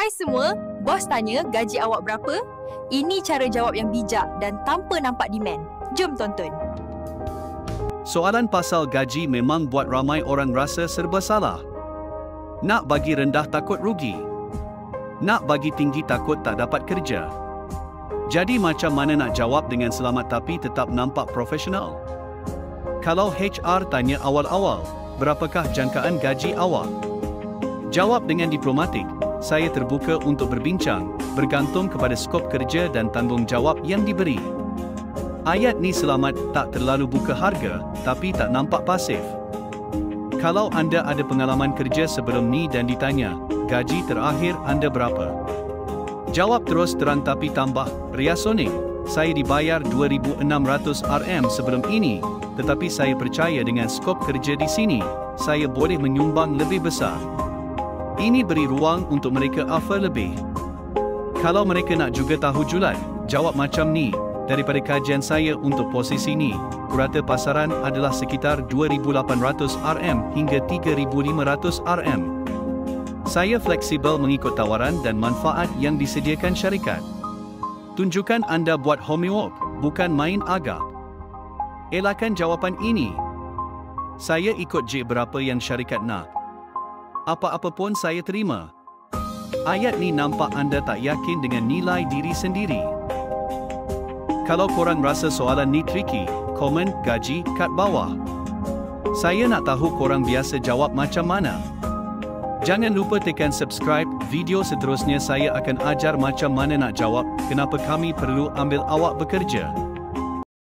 Hai semua, bos tanya gaji awak berapa? Ini cara jawab yang bijak dan tanpa nampak demand. Jom tonton. Soalan pasal gaji memang buat ramai orang rasa serba salah. Nak bagi rendah takut rugi. Nak bagi tinggi takut tak dapat kerja. Jadi macam mana nak jawab dengan selamat tapi tetap nampak profesional? Kalau HR tanya awal-awal, berapakah jangkaan gaji awak? Jawab dengan diplomatik, saya terbuka untuk berbincang, bergantung kepada skop kerja dan tanggungjawab yang diberi. Ayat ni selamat tak terlalu buka harga, tapi tak nampak pasif. Kalau anda ada pengalaman kerja sebelum ni dan ditanya, gaji terakhir anda berapa? Jawab terus terang tapi tambah, reasonate, saya dibayar 2,600 RM sebelum ini, tetapi saya percaya dengan skop kerja di sini, saya boleh menyumbang lebih besar. Ini beri ruang untuk mereka offer lebih. Kalau mereka nak juga tahu julat, jawab macam ni, daripada kajian saya untuk posisi ni, rata pasaran adalah sekitar 2,800 RM hingga 3,500 RM. Saya fleksibel mengikut tawaran dan manfaat yang disediakan syarikat. Tunjukkan anda buat homework, bukan main agak. Elakkan jawapan ini. Saya ikut je berapa yang syarikat nak. Apa-apa pun saya terima. Ayat ni nampak anda tak yakin dengan nilai diri sendiri. Kalau korang rasa soalan ni tricky, komen gaji kat bawah. Saya nak tahu korang biasa jawab macam mana. Jangan lupa tekan subscribe, video seterusnya saya akan ajar macam mana nak jawab, kenapa kami perlu ambil awak bekerja.